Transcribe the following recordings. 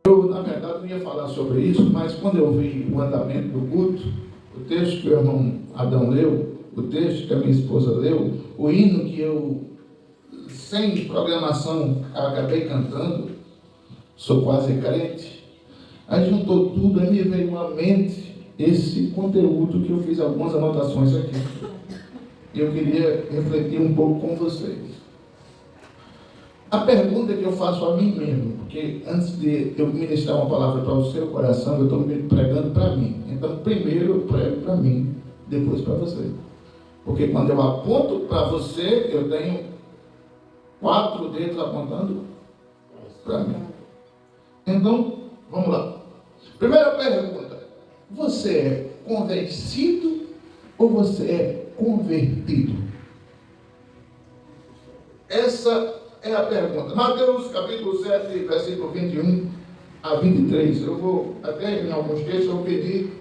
Eu, na verdade, não ia falar sobre isso, mas quando eu vi o andamento do culto, o texto que o irmão Adão leu, o texto que a minha esposa leu, o hino que eu, sem programação, acabei cantando, sou quase crente, aí juntou tudo, aí me veio à mente esse conteúdo que eu fiz algumas anotações aqui. E eu queria refletir um pouco com vocês. A pergunta que eu faço a mim mesmo, porque antes de eu ministrar uma palavra para o seu coração, eu estou me pregando para mim. Então, primeiro eu prego para mim, depois para você. Porque quando eu aponto para você, eu tenho 4 dedos apontando para mim. Então, vamos lá. Primeira pergunta: você é convencido ou você é convertido? Essa é a pergunta. Mateus capítulo 7, versículo 21 a 23. Eu vou, até em alguns textos, eu pedi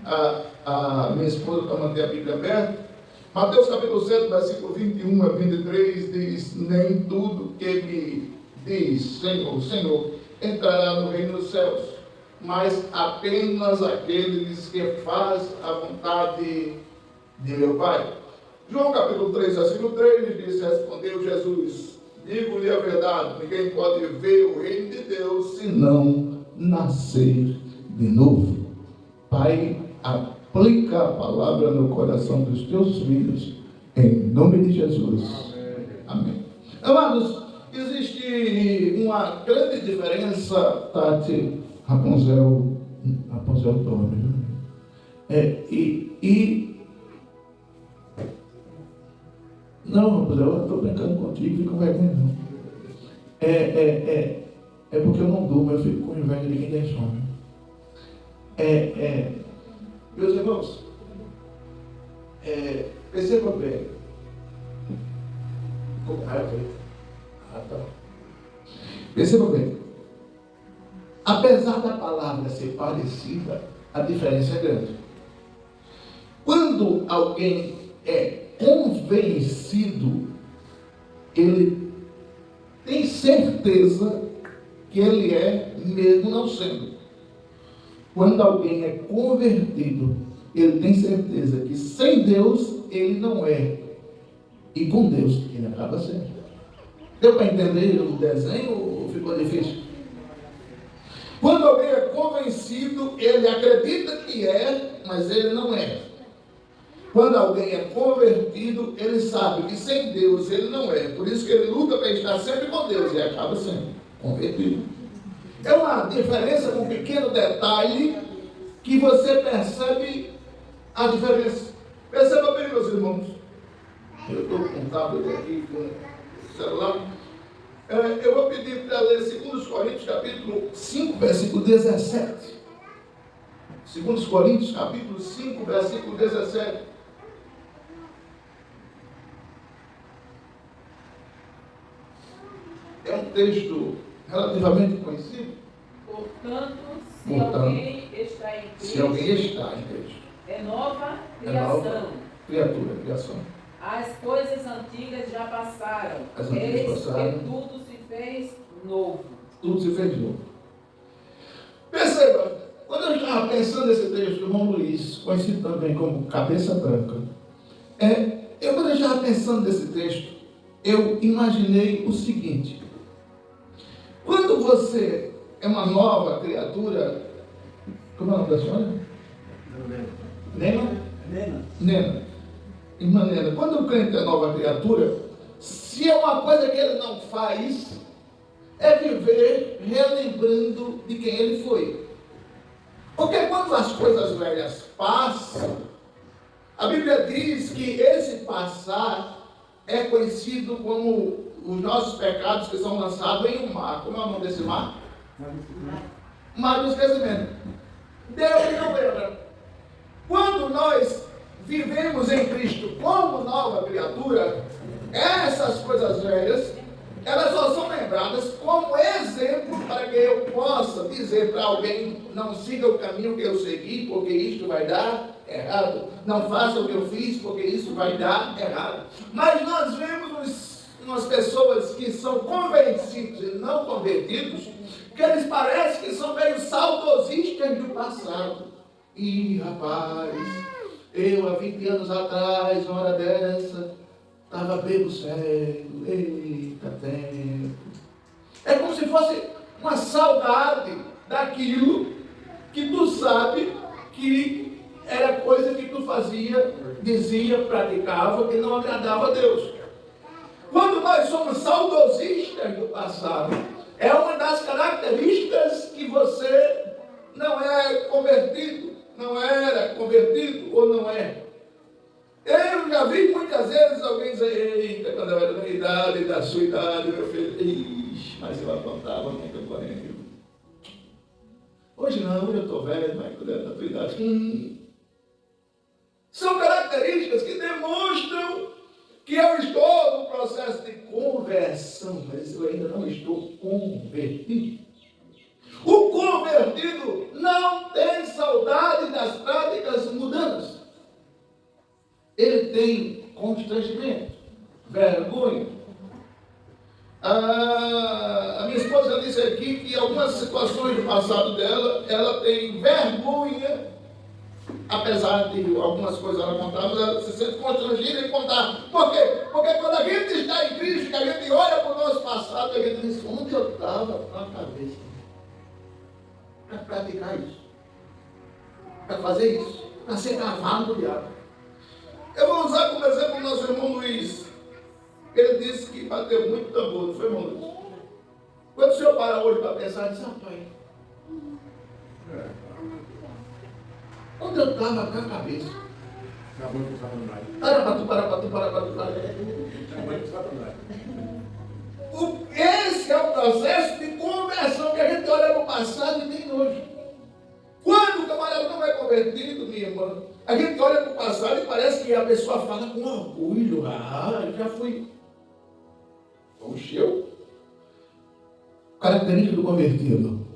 a minha esposa para manter a Bíblia aberta. Mateus capítulo 7, versículo 21 a 23 diz: nem tudo que me diz Senhor, Senhor, entrará no reino dos céus, mas apenas aqueles que fazem a vontade de meu Pai. João capítulo 3, versículo 3 diz: respondeu Jesus: digo-lhe a verdade, ninguém pode ver o reino de Deus se não nascer de novo. Pai, aplica a palavra no coração dos teus filhos, em nome de Jesus. Amém. Amados, existe uma grande diferença, Tati, Rapunzel dorme. Não, Rapunzel, eu estou brincando contigo, fica com vergonha não. É porque eu não durmo, eu fico com inveja de quem tem sono. Meus irmãos, perceba bem. Perceba bem. Apesar da palavra ser parecida, a diferença é grande. Quando alguém é convencido, ele tem certeza que ele é, mesmo não sendo. Quando alguém é convertido, ele tem certeza que sem Deus ele não é, e com Deus ele acaba sendo. Deu para entender o desenho ou ficou difícil? Quando alguém é convencido, ele acredita que é, mas ele não é. Quando alguém é convertido, ele sabe que sem Deus ele não é. Por isso que ele luta para estar sempre com Deus e acaba sendo convertido. É uma diferença, um pequeno detalhe que você percebe a diferença. Perceba bem, meus irmãos. Eu estou com um tablet aqui, com o celular. Eu vou pedir para ler 2 Coríntios, capítulo 5, versículo 17. 2 Coríntios, capítulo 5, versículo 17. É um texto relativamente conhecido. Portanto, se alguém está em Cristo, é nova criação. Criação. As coisas antigas já passaram. Eis que tudo se fez novo. Tudo se fez novo. Perceba, quando eu estava pensando nesse texto do irmão Luiz, conhecido também como Cabeça Branca, quando eu estava pensando nesse texto, eu imaginei o seguinte: quando você é uma nova criatura, como é o nome da senhora? Nena. Irmã Nena, quando o crente é nova criatura, se é uma coisa que ele não faz, é viver relembrando de quem ele foi. Porque quando as coisas velhas passam, a Bíblia diz que esse passar é conhecido como os nossos pecados que são lançados em um mar. Como é o nome desse mar? Mar do esquecimento. Deus não lembra. Quando nós vivemos em Cristo como nova criatura, essas coisas velhas, elas só são lembradas como exemplo para que eu possa dizer para alguém: não siga o caminho que eu segui, porque isto vai dar errado. Não faça o que eu fiz, porque isso vai dar errado. Mas nós vemos umas pessoas que são convencidos e não convertidos, que eles parecem que são meio saudosistas do passado. Ih, rapaz, eu há 20 anos atrás, uma hora dessa, estava bebo cego, eita tempo. É como se fosse uma saudade daquilo que tu sabe que era coisa que tu fazia, dizia, praticava, que não agradava a Deus. Quando nós somos saudosistas do passado, é uma das características que você não é convertido, não era convertido ou não é. Eu já vi muitas vezes alguém dizer, eita, quando eu era da idade, da sua idade, meu filho, ixi, mas eu apontava muito bem. Hoje não, hoje eu estou velho, mas quando eu era da tua idade. São características que demonstram que eu estou no processo de conversão, mas eu ainda não estou convertido. O convertido não tem saudade das práticas mundanas. Ele tem constrangimento, vergonha. A minha esposa disse aqui que em algumas situações do passado dela, ela tem vergonha, apesar de algumas coisas ela contar, mas ela se sente constrangida em contar. Por quê? Porque quando a gente está em Cristo, que a gente olha para o nosso passado, a gente diz, onde eu estava com a cabeça? Para praticar isso. Para fazer isso. Para ser cavalo do diabo. Eu vou usar como exemplo o nosso irmão Luiz. Ele disse que bateu muito tambor, não foi, irmão Luiz? Quando o senhor para hoje para pensar, diz, rapaz, onde eu estava com a cabeça? Esse é o processo de conversão que a gente olha para o passado e tem nojo. Quando o camarada não é convertido, minha irmã, a gente olha para o passado e parece que a pessoa fala com orgulho. Eu já fui. Encheu. Característica do convertido.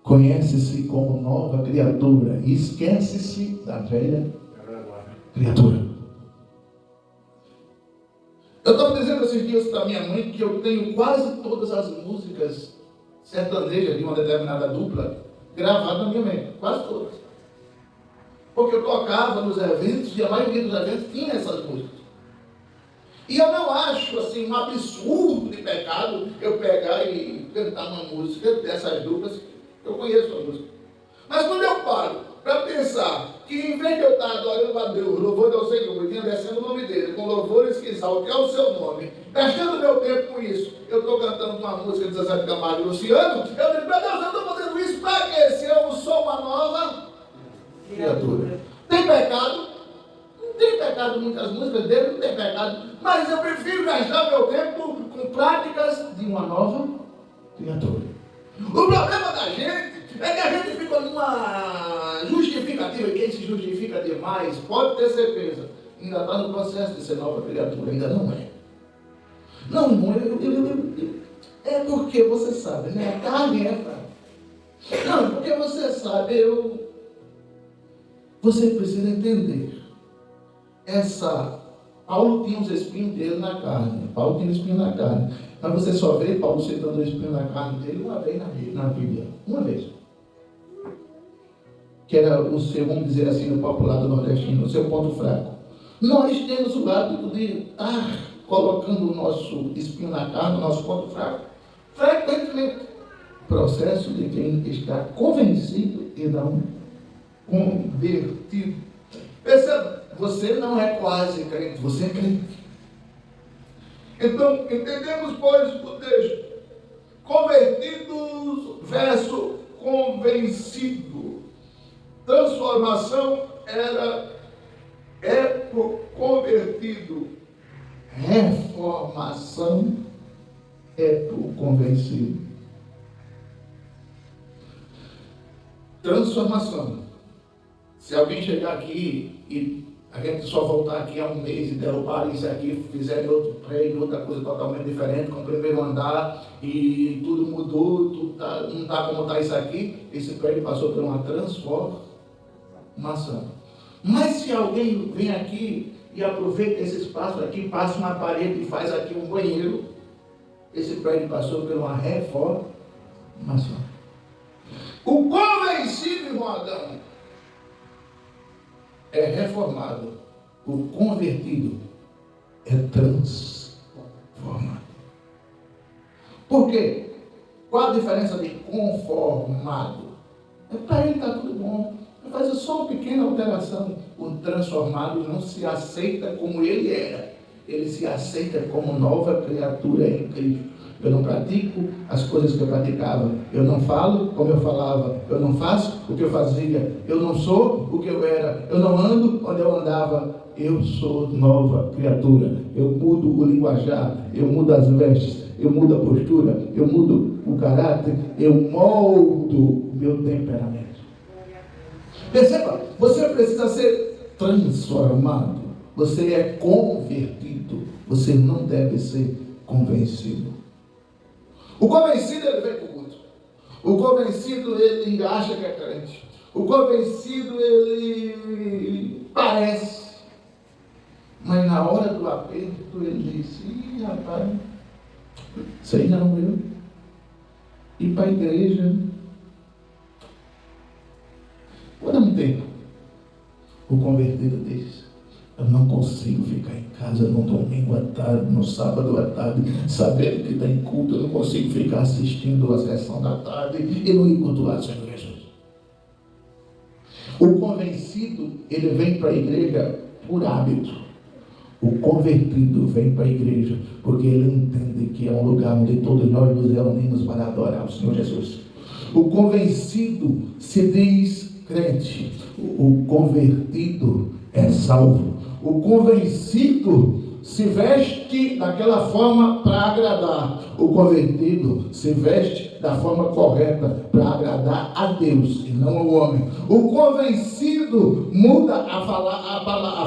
Conhece-se como nova criatura e esquece-se da velha criatura. Eu estava dizendo esses dias para minha mãe que eu tenho quase todas as músicas sertanejas de uma determinada dupla gravadas na minha mente. Quase todas. Porque eu tocava nos eventos e a maioria dos eventos tinha essas músicas. E eu não acho assim um absurdo de pecado eu pegar e cantar uma música dessas duplas. Eu conheço a música. Mas quando eu paro para pensar que em vez de eu estar adorando a Deus, louvando ao Senhor, e engrandecendo o nome dele, com louvores que exaltem ao seu nome, gastando meu tempo com isso, eu estou cantando uma música de Zezé de Camargo e Luciano, eu digo, meu Deus, eu estou fazendo isso para quê? Se eu sou uma nova criatura. Tem pecado? Não tem pecado em muitas músicas dele, não tem pecado. Mas eu prefiro gastar meu tempo com práticas de uma nova criatura. O problema da gente é que a gente fica numa justificativa, e quem se justifica demais, pode ter certeza, ainda está no processo de ser nova criatura, ainda não é. Não, é porque você sabe, né? A carne é fraca. Não, porque você sabe, você precisa entender. Paulo tinha os espinhos dele na carne. Paulo tinha espinho na carne. Mas você só vê Paulo citando o espinho na carne dele uma vez na Bíblia. Uma vez. Que era o seu, vamos dizer assim, no popular do nordestino, o seu ponto fraco. Nós temos o hábito de estar colocando o nosso espinho na carne, o nosso ponto fraco, frequentemente. Processo de quem está convencido e não convertido. Perceba, você não é quase crente, você é crente. Então, entendemos, pois, o texto. Convertidos versus convencido. Transformação é pro convertido. Reformação é pro convencido. Transformação. Se alguém chegar aqui e a gente só voltar aqui há um mês e derrubar isso aqui, fizer outro prédio, outra coisa totalmente diferente, com o primeiro andar, e tudo mudou, tudo não está como está isso aqui, esse prédio passou por uma transformação. Mas se alguém vem aqui e aproveita esse espaço aqui, passa uma parede e faz aqui um banheiro, esse prédio passou por uma reforma. Mas só. O convencido, irmão Adão, é reformado. O convertido é transformado. Por quê? Qual a diferença de conformado? Para ele está tudo bom. Faz só uma pequena alteração. O transformado não se aceita como ele era. Ele se aceita como nova criatura em Cristo. Eu não pratico as coisas que eu praticava. Eu não falo como eu falava. Eu não faço o que eu fazia. Eu não sou o que eu era. Eu não ando onde eu andava. Eu sou nova criatura. Eu mudo o linguajar. Eu mudo as vestes. Eu mudo a postura. Eu mudo o caráter. Eu moldo o meu temperamento. Perceba, você precisa ser transformado. Você é convertido. Você não deve ser convencido. O convencido, ele vem para o culto. O convencido, ele acha que é crente. O convencido, ele parece. Mas na hora do aperto, ele diz: ih, rapaz, isso aí não, eu. Ir para a igreja. Por um tempo, o convertido diz: eu não consigo ficar em casa no domingo à tarde, no sábado à tarde, sabendo que está em culto. Eu não consigo ficar assistindo a sessão da tarde e não ir cultuar o Senhor Jesus. O convencido, ele vem para a igreja por hábito. O convertido vem para a igreja porque ele entende que é um lugar onde todos nós nos reunimos para adorar o Senhor Jesus. O convencido se diz crente. O convertido é salvo. O convencido se veste daquela forma para agradar. O convertido se veste da forma correta para agradar a Deus e não ao homem. O convencido muda a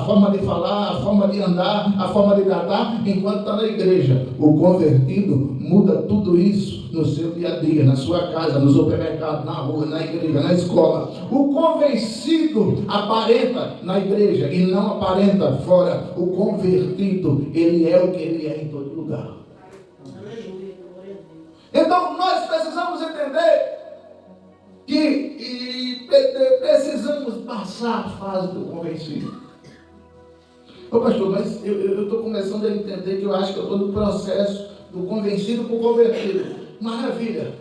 forma de falar, a forma de andar, a forma de tratar enquanto está na igreja. O convertido muda tudo isso no seu dia a dia, na sua casa, no supermercado, na rua, na igreja, na escola. O convencido aparenta na igreja e não aparenta fora. O convertido, ele é o que ele é em todo lugar. Então nós precisamos entender que precisamos passar a fase do convencido. Ô pastor, mas eu estou começando a entender que eu acho que eu estou no processo do convencido para o convertido. Maravilha!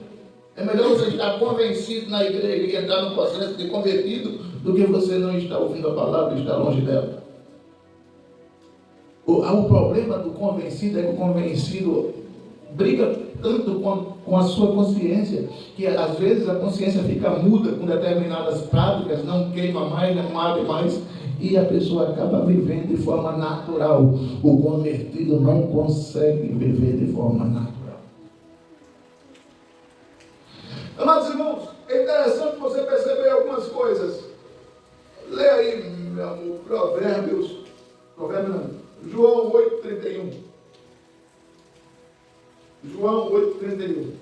É melhor você estar convencido na igreja e entrar no processo de convertido do que você não estar ouvindo a palavra e estar longe dela. O problema do convencido é que o convencido briga tanto com a sua consciência, que às vezes a consciência fica muda com determinadas práticas, não queima mais, não arde mais, e a pessoa acaba vivendo de forma natural. O convertido não consegue viver de forma natural. Amados irmãos, é interessante você perceber algumas coisas. Lê aí, meu amor, Provérbios não, João 8,31. João 8,31.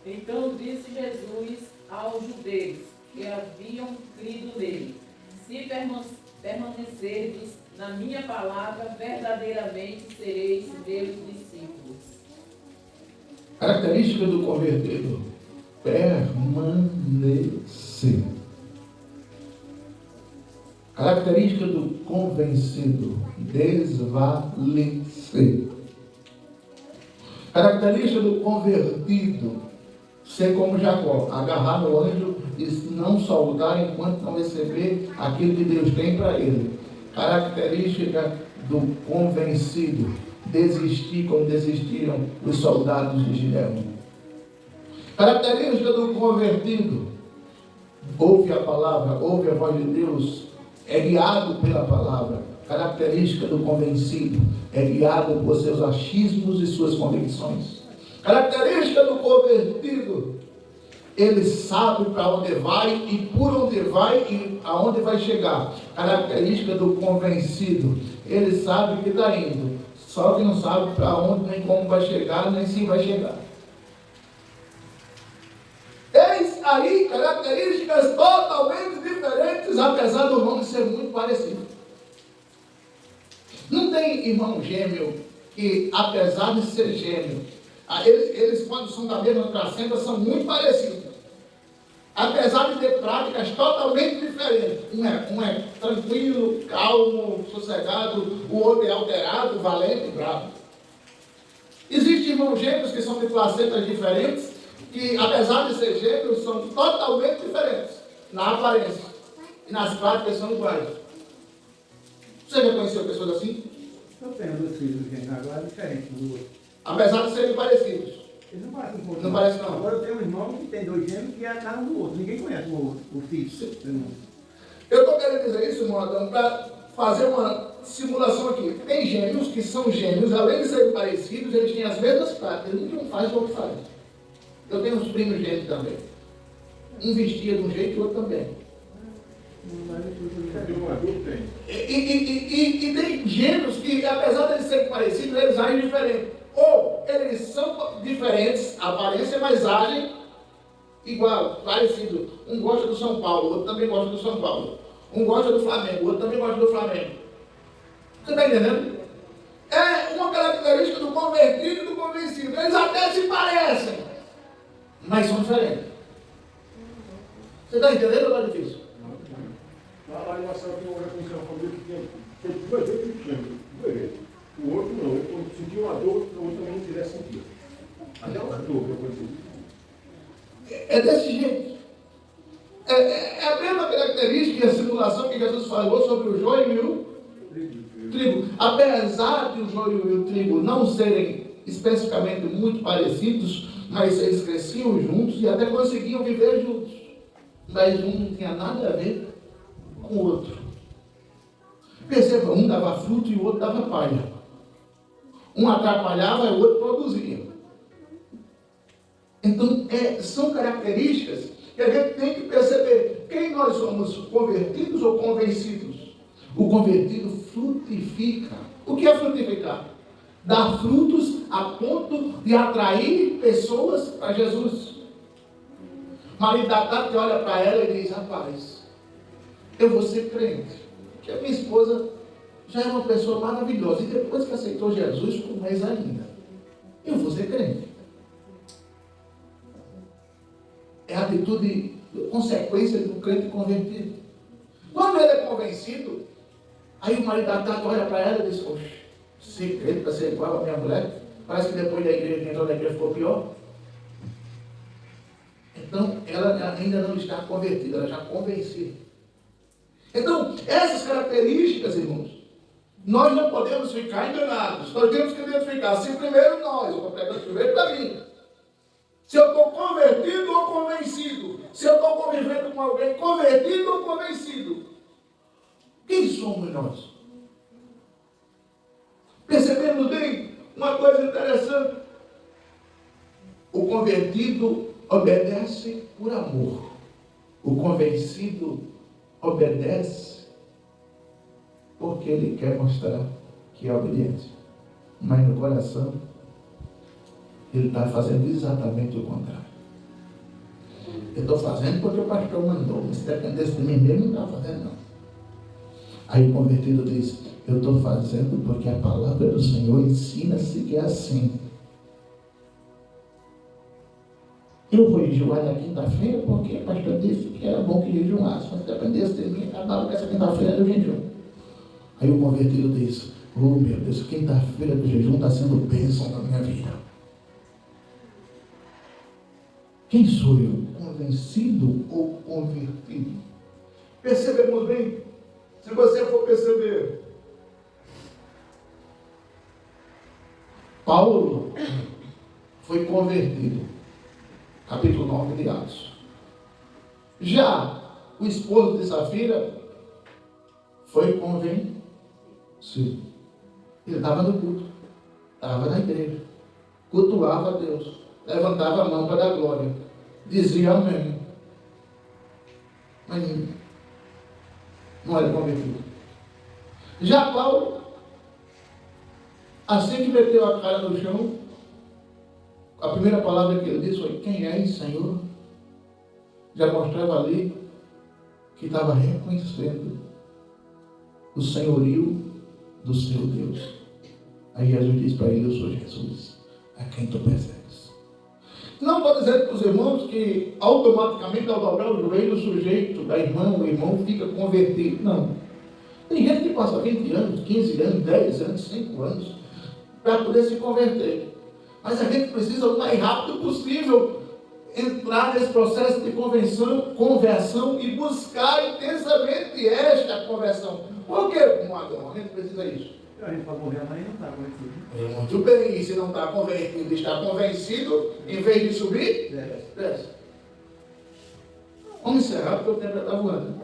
Então disse Jesus aos judeus que haviam crido nele: se permanecerdes na minha palavra, verdadeiramente sereis meus discípulos. Característica do convertido: permanecer. Característica do convencido: desvalecer. Característica do convertido: ser como Jacó, agarrar no anjo e não soltar enquanto não receber aquilo que Deus tem para ele. Característica do convencido: desistir como desistiram os soldados de Gideão. Característica do convertido: ouve a palavra, ouve a voz de Deus, é guiado pela palavra. Característica do convencido: é guiado por seus achismos e suas convicções. Característica do convertido: ele sabe para onde vai e por onde vai e aonde vai chegar. Característica do convencido: ele sabe que está indo, só que não sabe para onde, nem como vai chegar, nem se vai chegar. Eis aí características totalmente diferentes, apesar do nome ser muito parecido. Não tem irmão gêmeo que, apesar de ser gêmeo, eles quando são da mesma placenta, são muito parecidos. Apesar de ter práticas totalmente diferentes. Um é tranquilo, calmo, sossegado, o outro é alterado, valente, bravo. Existem irmãos gêmeos que são de placentas diferentes, que apesar de ser gêmeos, são totalmente diferentes na aparência. E nas práticas são iguais. Você já conheceu pessoas assim? Eu tenho 2 filhos gêmeos agora, diferente do outro. Apesar de serem parecidos. Eles não parecem um pouco. Não parece não. Agora eu tenho um irmão que tem 2 gêmeos que é a cara um do outro. Ninguém conhece o filho. Eu estou querendo dizer isso, irmão Adão, para fazer uma simulação aqui. Tem gêmeos que são gêmeos, além de serem parecidos, eles têm as mesmas práticas. Um faz, o outro faz. Eu tenho uns primos gêmeos também. Um vestia de um jeito e o outro também. E tem gêmeos que, apesar de eles serem parecidos, eles agem diferente. Ou eles são diferentes, a aparência, mas agem igual, parecido. Um gosta do São Paulo, o outro também gosta do São Paulo. Um gosta do Flamengo, o outro também gosta do Flamengo. Você está entendendo? É uma característica do convertido e do convencido. Eles até se parecem, mas são diferentes. Você está entendendo ou está difícil? Lá em Marcelo tem uma família que tem 2 vezes pequeno, o outro não, ele quando sentiu uma dor, o outro também não quisesse sentir. Até uma dor que eu conheci. É desse jeito. É a mesma característica e a simulação que Jesus falou sobre o joio e o trigo. Apesar de o joio e o trigo não serem especificamente muito parecidos, mas eles cresciam juntos e até conseguiam viver juntos. Mas um não tinha nada a ver com o outro. Perceba, um dava fruto e o outro dava palha. Um atrapalhava e o outro produzia. Então, são características que a gente tem que perceber. Quem nós somos, convertidos ou convencidos? O convertido frutifica. O que é frutificar? Dar frutos a ponto de atrair pessoas para Jesus. Marido da Tati olha para ela e diz: rapaz, eu vou ser crente. Porque a minha esposa já é uma pessoa maravilhosa. E depois que aceitou Jesus, ficou mais ainda. Eu vou ser crente. É a atitude, consequência do crente convertido. Quando ele é convencido, aí o marido da Tati olha para ela e diz: oxe, ser crente para ser igual a minha mulher? Parece que depois da igreja, que entrou na igreja, ficou pior. Então, ela ainda não está convertida, ela já convencida. Então, essas características, irmãos, nós não podemos ficar enganados. Nós temos que identificar se primeiro nós, eu estou pregando primeiro para mim, se eu estou convertido ou convencido, se eu estou convivendo com alguém convertido ou convencido. Quem somos nós? Percebemos bem uma coisa interessante. O convertido obedece por amor. O convencido obedece porque ele quer mostrar que é obediente. Mas no coração, ele está fazendo exatamente o contrário. Eu estou fazendo porque o pastor mandou, mas se dependesse de mim mesmo, não estava fazendo não. Aí o convertido diz: eu estou fazendo porque a palavra do Senhor ensina-se que é assim. Eu vou jejuar na quinta-feira porque o pastor disse que era bom que jejuasse, mas se dependesse de mim, acabava com essa quinta-feira do jejum. Aí o convertido diz: oh meu Deus, quinta-feira do jejum está sendo bênção na minha vida. Quem sou eu? Convencido ou convertido? Percebemos bem? Se você for perceber, Paulo foi convertido. Capítulo 9 de Atos. Já o esposo de Safira foi convencido. Ele estava no culto, estava na igreja, cultuava a Deus, levantava a mão para dar glória, dizia amém, mas não era convertido. Já Paulo, assim que meteu a cara no chão, a primeira palavra que ele disse foi: quem és, Senhor? Já mostrava ali que estava reconhecendo o senhorio do seu Deus. Aí Jesus diz para ele: eu sou Jesus, a quem tu persegues. Não estou dizendo para os irmãos que automaticamente, ao dobrar o joelho, o sujeito da irmã, o irmão fica convertido. Não. Tem gente que passa 20 anos, 15 anos, 10 anos, 5 anos, para poder se converter. Mas a gente precisa, o mais rápido possível, entrar nesse processo de conversão e buscar intensamente esta conversão. Por que, Adão? A gente precisa disso. A gente pode morrer amanhã e não está convencido. Muito bem, e se não está convertido, está convencido, em vez de subir, desce. Vamos encerrar, porque o tempo já está voando.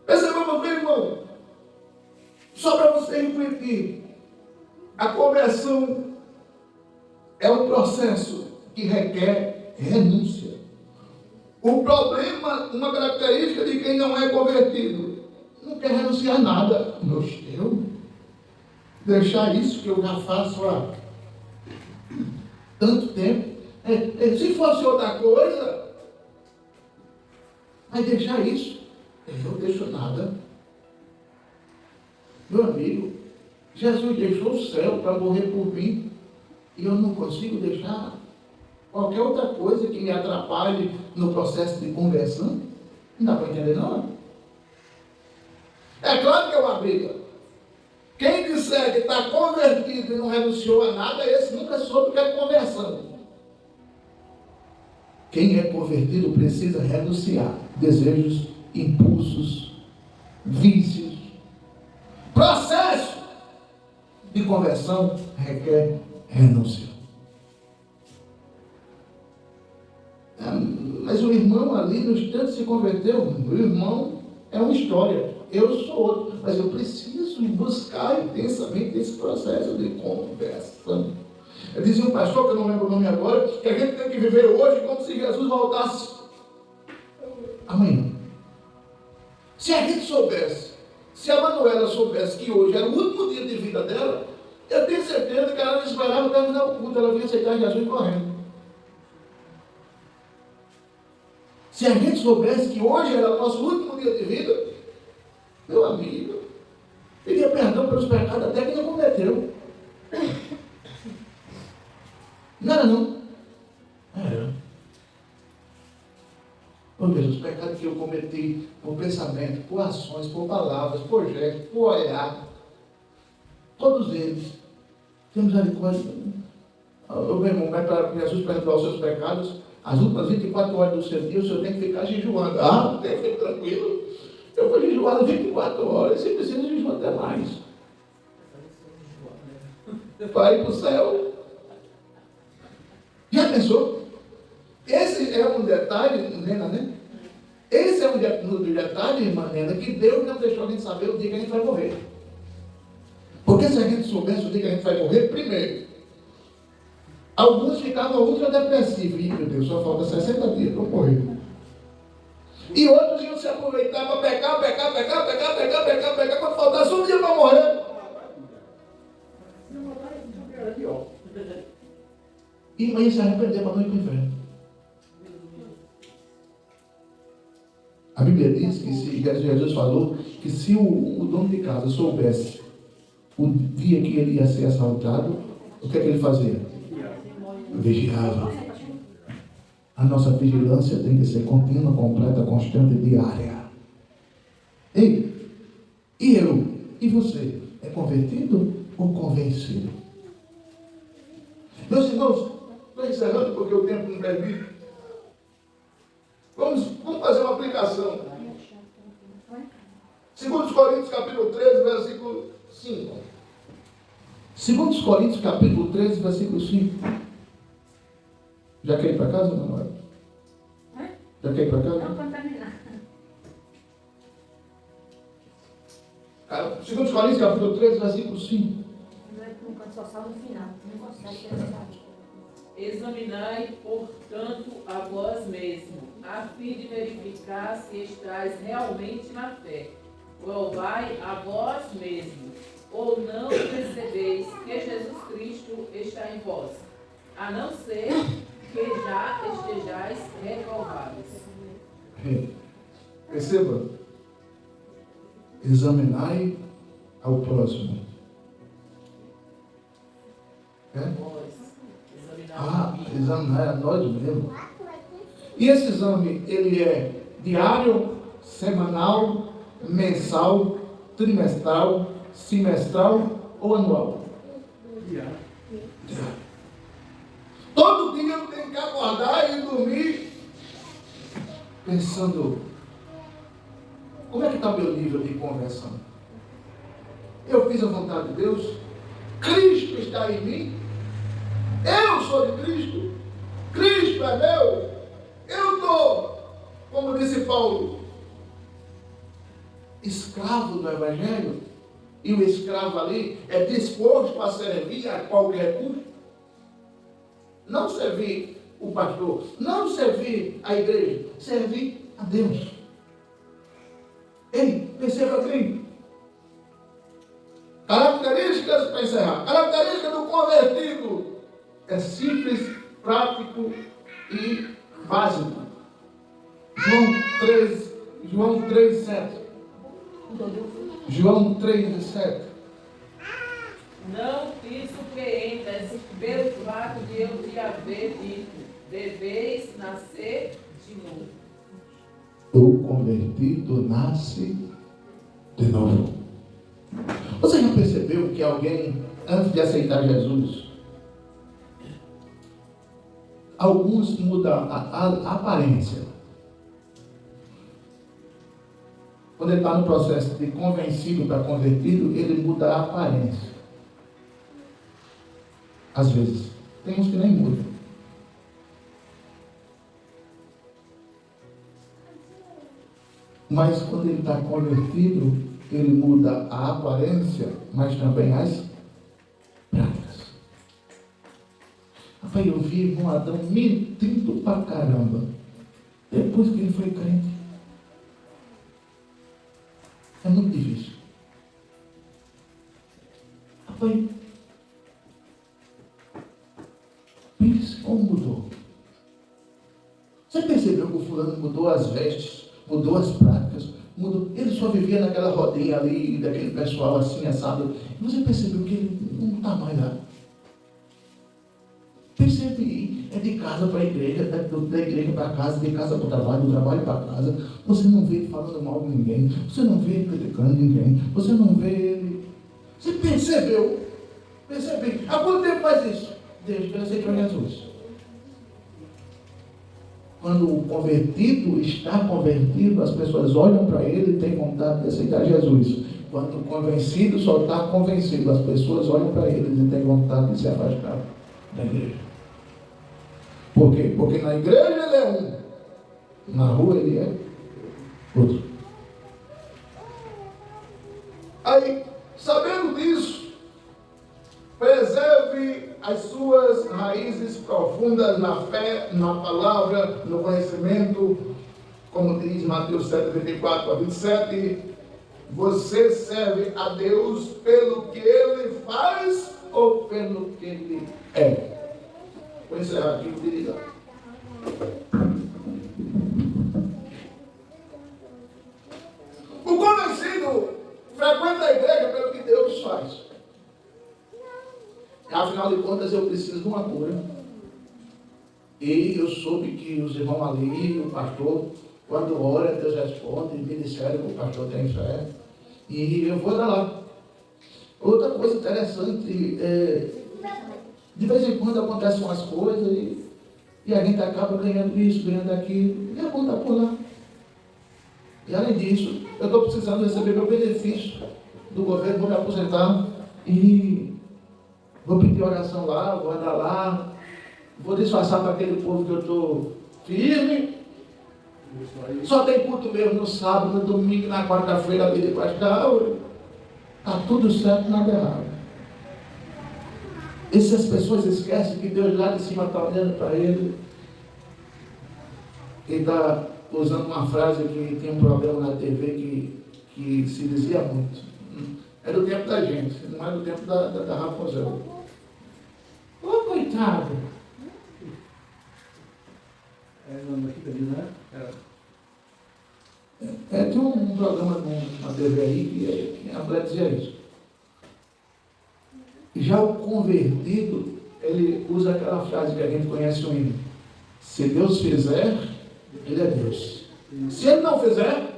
Percebamos bem, irmão? Só para você refletir. A conversão é um processo que requer renúncia. O problema, uma característica de quem não é convertido, não quer renunciar a nada. Eu deixar isso que eu já faço há tanto tempo. Se fosse outra coisa, mas deixar isso, eu não deixo nada. Meu amigo, Jesus deixou o céu para morrer por mim, e eu não consigo deixar qualquer outra coisa que me atrapalhe no processo de conversão. Não dá para entender, não? É claro que é uma briga. Quem disser que está convertido e não renunciou a nada, esse nunca soube o que é conversão. Quem é convertido precisa renunciar desejos, impulsos, vícios. Processo de conversão requer renúncia. Mas o irmão ali, no instante, se converteu. O irmão é uma história. Eu sou outro. Mas eu preciso buscar intensamente esse processo de conversão. Eu dizia um pastor, que eu não lembro o nome agora, que a gente tem que viver hoje como se Jesus voltasse amanhã. Se a gente soubesse, se a Manuela soubesse que hoje era o último dia de vida dela, eu tenho certeza que ela não esperava terminar o culto, ela vinha aceitar Jesus correndo. Se a gente soubesse que hoje era o nosso último dia de vida, meu amigo, pedia perdão pelos pecados até que não cometeu. Não era não. Era. Oh Deus, os pecados que eu cometi por pensamento, por ações, por palavras, por gestos, por olhar, todos eles, temos misericórdia. Meu irmão, vai para Jesus perdoar os seus pecados, as últimas 24 horas do seu dia, o senhor tem que ficar jejuando. Não tem que ficar tranquilo. Eu vou jejuar 24 horas, você precisa jejuar até mais. Vai para o céu. Já pensou? Esse é um detalhe, Nena, né? Esse é um detalhe, irmã Nena, que Deus não deixou a gente saber o dia que a gente vai morrer. Porque se a gente soubesse o dia que a gente vai morrer, primeiro, alguns ficavam ultradepressivos. Ih, meu Deus, só falta 60 dias para eu morrer. E outros iam se aproveitar para pecar. Quando faltasse um dia para morrer. E amanhã se arrepender para não ir para o inferno. A Bíblia diz que se Jesus falou que se o dono de casa soubesse o dia que ele ia ser assaltado, o que é que ele fazia? Vigiava. A nossa vigilância tem que ser contínua, completa, constante e diária. Ei, e eu? E você? É convertido ou convencido? Meus irmãos, estou encerrando porque o tempo não permite. Vamos fazer uma aplicação. 2 Coríntios capítulo 13, versículo 5. 2 Coríntios capítulo 13, versículo 5. Já quer ir para casa, Manuel? Já quer ir para casa? Não contaminar. 2 Coríntios capítulo 13, versículo 5. Só salva no final. Não consegue pensar. Examinai, portanto, a vós mesmo, a fim de verificar se estáis realmente na fé. Provai a vós mesmo, ou não percebeis que Jesus Cristo está em vós, a não ser que já estejais reprovados. Perceba. Examinai ao próximo. É? Nós. Examinar o caminho. Examinar a nós mesmos. E esse exame, ele é diário, semanal, mensal, trimestral, semestral ou anual? Diário. Todo dia eu tenho que acordar e dormir pensando, como é que está meu nível de conversão? Eu fiz a vontade de Deus? Cristo está em mim? Eu sou de Cristo? Cristo é meu? Eu estou, como disse Paulo, escravo do Evangelho? E o escravo ali é disposto a servir a qualquer custo? Não servir o pastor, não servir a igreja, servir a Deus. Ei, perceba bem. Características para encerrar. Característica do convertido é simples, prático e básico. João 3:7. João 3:7. Não te surpreendas pelo fato de eu te haver dito, deveis nascer de novo. O convertido nasce de novo. Você já percebeu que alguém, antes de aceitar Jesus, alguns mudam a aparência? Quando ele está no processo de convencido para convertido, ele muda a aparência. Às vezes. Tem uns que nem mudam. Mas quando ele está convertido, ele muda a aparência, mas também as práticas. Rapaz, eu vi irmão Adão mentindo pra caramba, depois que ele foi crente. É muito difícil. Rapaz, pense como mudou. Você percebeu que o fulano mudou as vestes, mudou as práticas, mudou. Ele só vivia naquela rodinha ali, daquele pessoal assim, assado. E você percebeu que ele não está mais lá. Percebe, é de casa para a igreja, da igreja para casa, de casa para o trabalho, do trabalho para casa. Você não vê ele falando mal de ninguém, você não vê ele criticando ninguém, você não vê ele. Você percebeu? Percebe? Há quanto tempo faz isso? Desde que ele aceitou Jesus. Quando o convertido está convertido, as pessoas olham para ele e têm vontade de aceitar Jesus. Quando o convencido só está convencido, as pessoas olham para ele e têm vontade de se afastar da igreja. Por quê? Porque na igreja ele é um, na rua ele é outro. Aí, sabendo disso, preserve as suas raízes profundas na fé, na palavra, no conhecimento, como diz Mateus 7:24-27. Você serve a Deus pelo que Ele faz ou pelo que Ele é? Vou encerrar aqui, querida. O convencido frequenta a igreja pelo que Deus faz. Afinal de contas, eu preciso de uma cura. E eu soube que os irmãos ali, o pastor, quando ora, Deus responde, me disseram que o pastor tem fé. E eu vou lá. Outra coisa interessante, de vez em quando acontecem umas coisas e a gente acaba ganhando isso, ganhando aquilo, e a conta por lá. E além disso, eu estou precisando receber meu benefício do governo, vou me aposentar e vou pedir oração lá, vou andar lá, vou disfarçar para aquele povo que eu estou firme. Só tem culto mesmo no sábado, no domingo, na quarta-feira, ali debaixo da aula. Está tudo certo, nada errado. E se as pessoas esquecem que Deus lá de cima está olhando para ele e está usando uma frase que tem um programa na TV que se dizia muito. É do tempo da gente, não é do tempo da Rapunzel. Ô, coitado! Não fica ali, né? Tem um programa na TV aí que a mulher dizia isso. Já o convertido ele usa aquela frase que a gente conhece no hino. Se Deus fizer, Ele é Deus. Se Ele não fizer,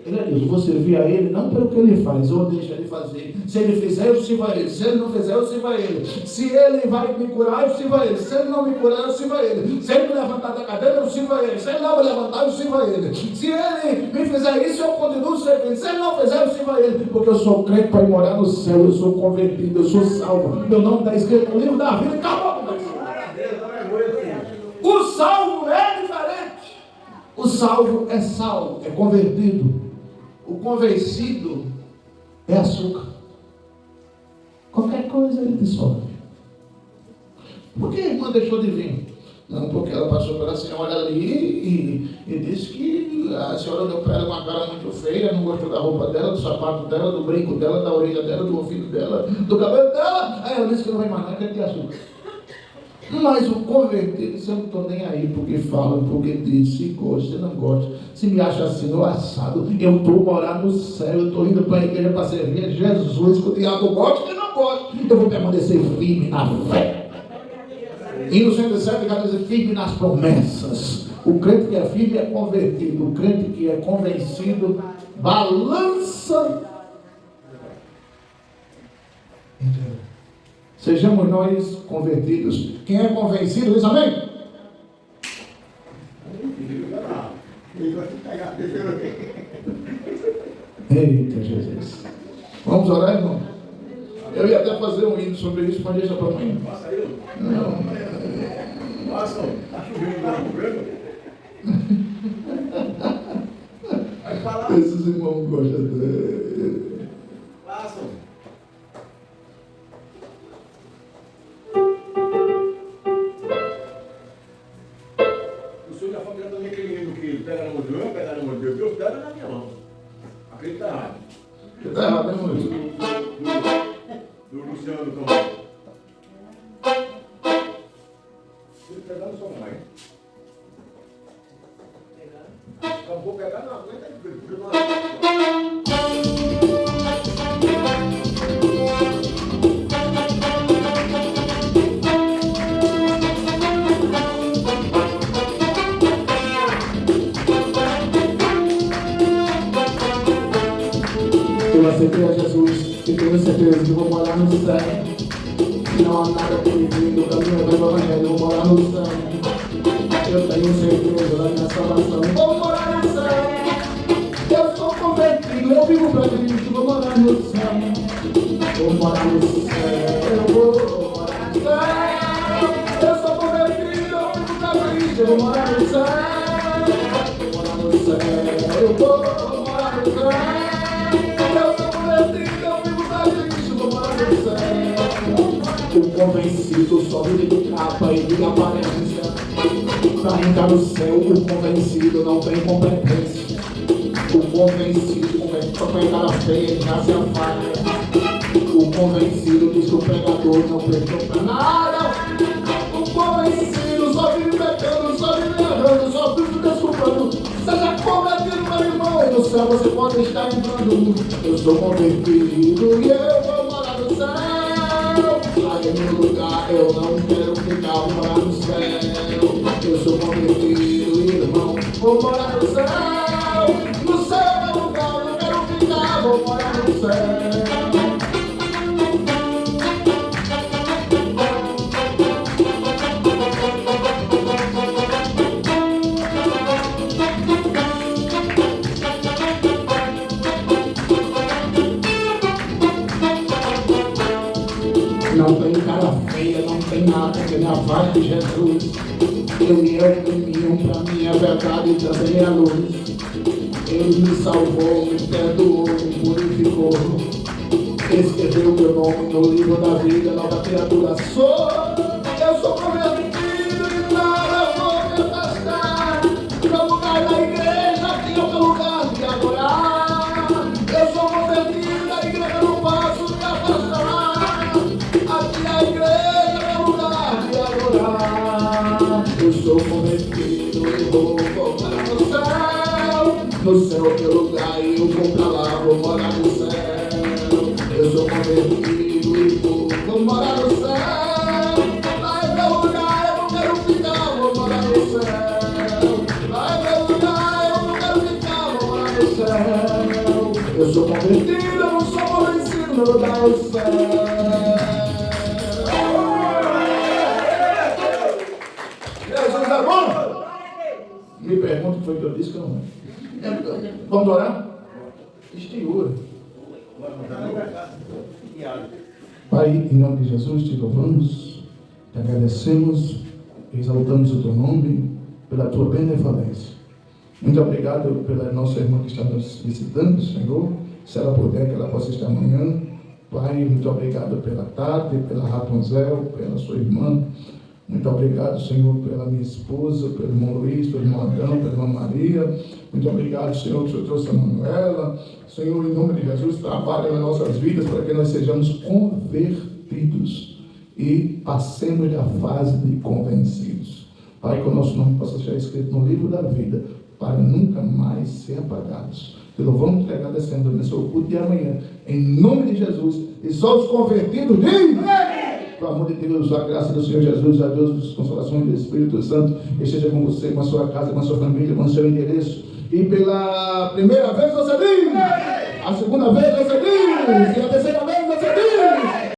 Ele é Deus. Eu vou servir a Ele não pelo que Ele faz, ou deixa Ele fazer. Se Ele fizer, eu sirvo a Ele. Se Ele não fizer, eu sirvo a Ele. Se Ele vai me curar, eu sirvo a Ele. Se Ele não me curar, eu sirvo a Ele. Se Ele me levantar da cadeira, eu sirvo a Ele. Se Ele não me levantar, eu sirvo a Ele. Se Ele me fizer isso, eu continuo servindo. Se Ele não fizer, eu sirvo a Ele. Porque eu sou crente para ir morar no céu. Eu sou convertido, eu sou salvo. Meu nome está escrito no livro da vida. Acabou. O salvo é diferente. O salvo é sal, é convertido. O convencido é açúcar. Qualquer coisa ele dissolve. Por que a irmã deixou de vir? Não, porque ela passou pela senhora ali e disse que a senhora deu para ela uma cara muito feia, não gostou da roupa dela, do sapato dela, do brinco dela, da orelha dela, do ouvido dela, do cabelo dela. Aí ela disse que não vai mais nada, quer ter açúcar. Mas o convertido, eu não estou nem aí porque fala, porque diz, se gosta, se não gosta, se me acha assim ou assado, eu estou morando no céu, eu estou indo para a igreja para servir a Jesus, que o diabo gosta e não gosta, eu vou permanecer firme na fé. E no 107 quer dizer firme nas promessas. O crente que é firme é convertido, o crente que é convencido balança. Sejamos nós convertidos. Quem é convencido diz amém? Eita Jesus. Vamos orar, irmão? Eu ia até fazer um hino sobre isso, mas deixa para amanhã. Passa aí, Não. passa, tá chovendo lá no programa. Vai falar. Esses irmãos gostam de... Passa. O senhor da família também aquele hino que pega na mão de Deus, pega na mão de Deus, Deus pega na minha mão. Aquele tá errado. Você está errado, hein, Luiz? Do Luciano também. Se ele pegar no sua mãe. Acabou pegar, não aguenta porque não Eu aceitei a Jesus e tenho certeza que vou morar no céu. Não há nada proibido, o caminho do evangelho, vou morar no céu. Eu tenho certeza da minha salvação, vou morar no céu. Eu sou convertido, eu vivo para Cristo, vou morar no céu. Vou morar no céu, eu vou morar no céu. Eu sou convertido, eu vivo para Cristo, eu vou morar no céu. Vou morar no céu, eu vou morar no céu. O convencido só vive de capa e de aparência. Para entrar no céu, o convencido não tem competência. O convencido só tem cara feia e já se afaga. O convencido diz que o pregador não prestou para nada. O convencido só vive pecando, só vive errando, só vive desculpando. Seja convertido, meu irmão, e no céu você pode estar entrando. Eu sou convertido e eu vou morar no céu. Sai do meu lugar, eu não quero ficar, vou morar no céu. Eu sou convertido, irmão, vou morar no céu. No céu é meu lugar, não quero ficar, vou morar no céu. Não tem cara feia, não tem nada que me afaste de Jesus. Ele é o caminho, para mim é verdade e também é a luz. Ele me salvou, me perdoou, me purificou. Escreveu meu nome no livro da vida, nova criatura sou. Eu sou convertido e nada vou me afastar. Meu lugar na igreja, aqui é o meu lugar de adorar. Eu sou convertido, a igreja não posso me afastar. Aqui a igreja é o lugar de adorar. Eu sou convertido e vou morar no céu. No céu é meu lugar e eu vou pra lá, vou morar no céu. Eu sou convertido e vou morar no céu. convertida, não sou convencido da unção. Jesus é bom? Me pergunta o que foi que eu disse que eu não é. Vamos orar? Estiura. Pai, em nome de Jesus, te louvamos, te agradecemos, exaltamos o teu nome pela tua benevolência. Muito obrigado pela nossa irmã que está nos visitando, Senhor. Se ela puder, que ela possa estar amanhã. Pai, muito obrigado pela Tati, pela Rapunzel, pela sua irmã. Muito obrigado, Senhor, pela minha esposa, pelo irmão Luiz, pelo irmão Adão, pela irmã Maria. Muito obrigado, Senhor, que o Senhor trouxe a Manuela. Senhor, em nome de Jesus, trabalha nas nossas vidas para que nós sejamos convertidos e passemos da fase de convencidos. Pai, que o nosso nome possa ser escrito no livro da vida, para nunca mais ser apagados. Te louvamos e te agradecendo nesse culto de amanhã. Em nome de Jesus, e só os convertidos dizem... Pelo amor de Deus, a graça do Senhor Jesus, a Deus, as consolações do Espírito Santo, esteja com você, com a sua casa, com a sua família, com o seu endereço. E pela primeira vez você diz, a segunda vez você diz, e a terceira vez.